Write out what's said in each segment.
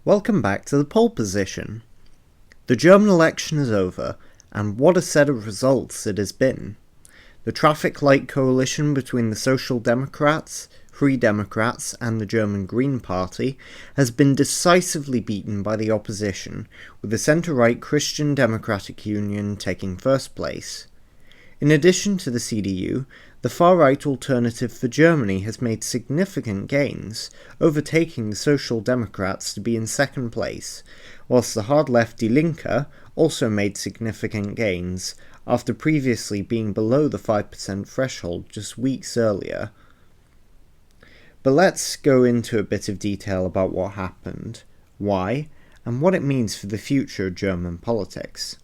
Welcome back to the pole position. The German election is over, and what a set of results it has been. The traffic light coalition between the Social Democrats, Free Democrats, and the German Green Party has been decisively beaten by the opposition, with the centre-right Christian Democratic Union taking first place. In addition to the CDU, the far-right Alternative for Germany has made significant gains, overtaking the Social Democrats to be in second place, whilst the hard-left Die Linke also made significant gains, after previously being below the 5% threshold just weeks earlier. But let's go into a bit of detail about what happened, why, and what it means for the future of German politics.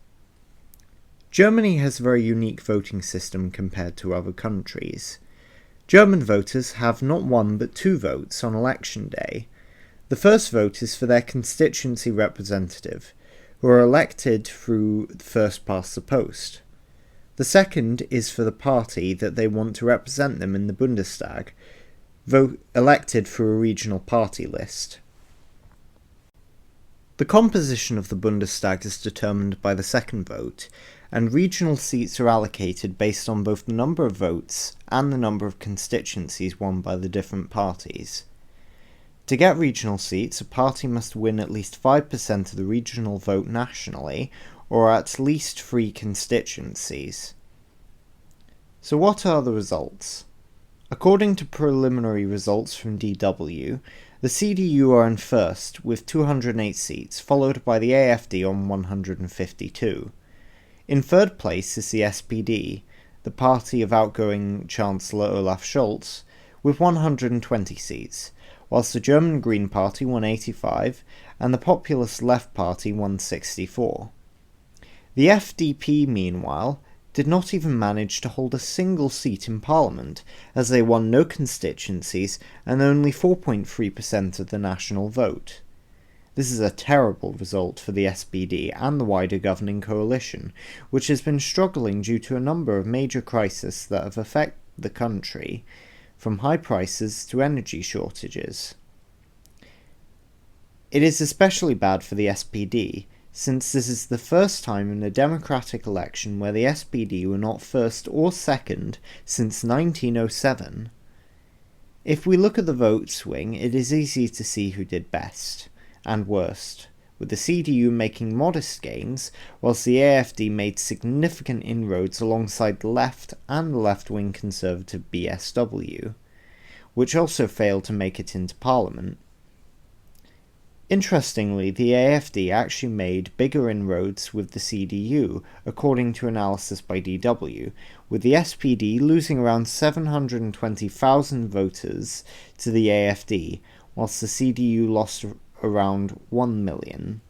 Germany has a very unique voting system compared to other countries. German voters have not one but two votes on election day. The first vote is for their constituency representative, who are elected through first past the post. The second is for the party that they want to represent them in the Bundestag, elected through a regional party list. The composition of the Bundestag is determined by the second vote, and regional seats are allocated based on both the number of votes and the number of constituencies won by the different parties. To get regional seats, a party must win at least 5% of the regional vote nationally, or at least 3 constituencies. So what are the results? According to preliminary results from DW, the CDU are in first with 208 seats, followed by the AfD on 152. In third place is the SPD, the party of outgoing Chancellor Olaf Schulz, with 120 seats, whilst the German Green Party won 85 and the Populist Left Party won 64. The FDP, meanwhile, did not even manage to hold a single seat in Parliament, as they won no constituencies and only 4.3% of the national vote. This is a terrible result for the SPD and the wider governing coalition, which has been struggling due to a number of major crises that have affected the country, from high prices to energy shortages. It is especially bad for the SPD, since this is the first time in a democratic election where the SPD were not first or second since 1907. If we look at the vote swing, it is easy to see who did best and worst, with the CDU making modest gains, whilst the AfD made significant inroads alongside the left and the left-wing conservative BSW, which also failed to make it into Parliament. Interestingly, the AfD actually made bigger inroads with the CDU, according to analysis by DW, with the SPD losing around 720,000 voters to the AfD, whilst the CDU lost around 1 million.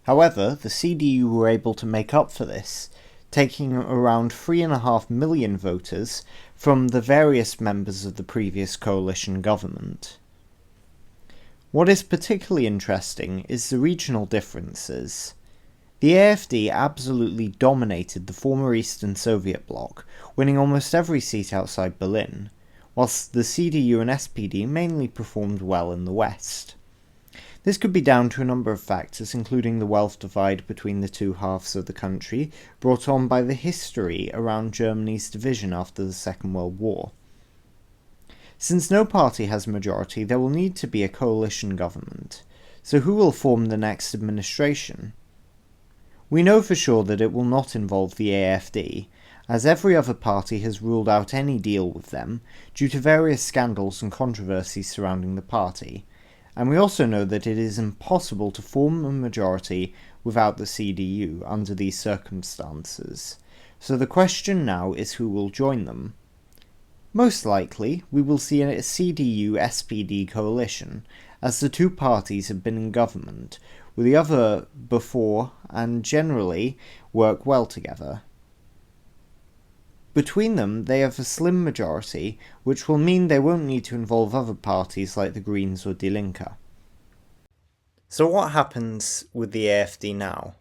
However, the CDU were able to make up for this, taking around 3.5 million voters from the various members of the previous coalition government. What is particularly interesting is the regional differences. The AfD absolutely dominated the former Eastern Soviet bloc, winning almost every seat outside Berlin, whilst the CDU and SPD mainly performed well in the West. This could be down to a number of factors, including the wealth divide between the two halves of the country, brought on by the history around Germany's division after the Second World War. Since no party has a majority, there will need to be a coalition government. So who will form the next administration? We know for sure that it will not involve the AfD, as every other party has ruled out any deal with them due to various scandals and controversies surrounding the party, and we also know that it is impossible to form a majority without the CDU under these circumstances. So the question now is who will join them. Most likely, we will see a CDU-SPD coalition, as the two parties have been in government, with the other before and generally work well together. Between them, they have a slim majority, which will mean they won't need to involve other parties like the Greens or Die Linke. So what happens with the AfD now?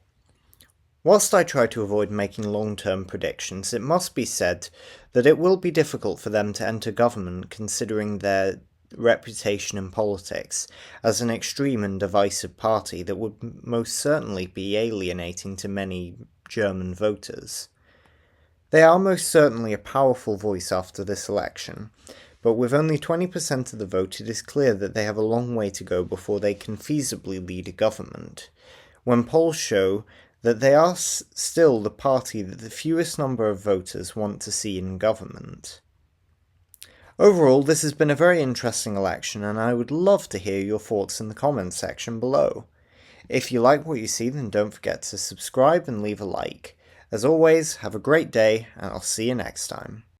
Whilst I try to avoid making long-term predictions, it must be said that it will be difficult for them to enter government considering their reputation in politics as an extreme and divisive party that would most certainly be alienating to many German voters. They are most certainly a powerful voice after this election, but with only 20% of the vote it is clear that they have a long way to go before they can feasibly lead a government, when polls show that they are still the party that the fewest number of voters want to see in government. Overall, this has been a very interesting election, and I would love to hear your thoughts in the comments section below. If you like what you see, then don't forget to subscribe and leave a like. As always, have a great day, and I'll see you next time.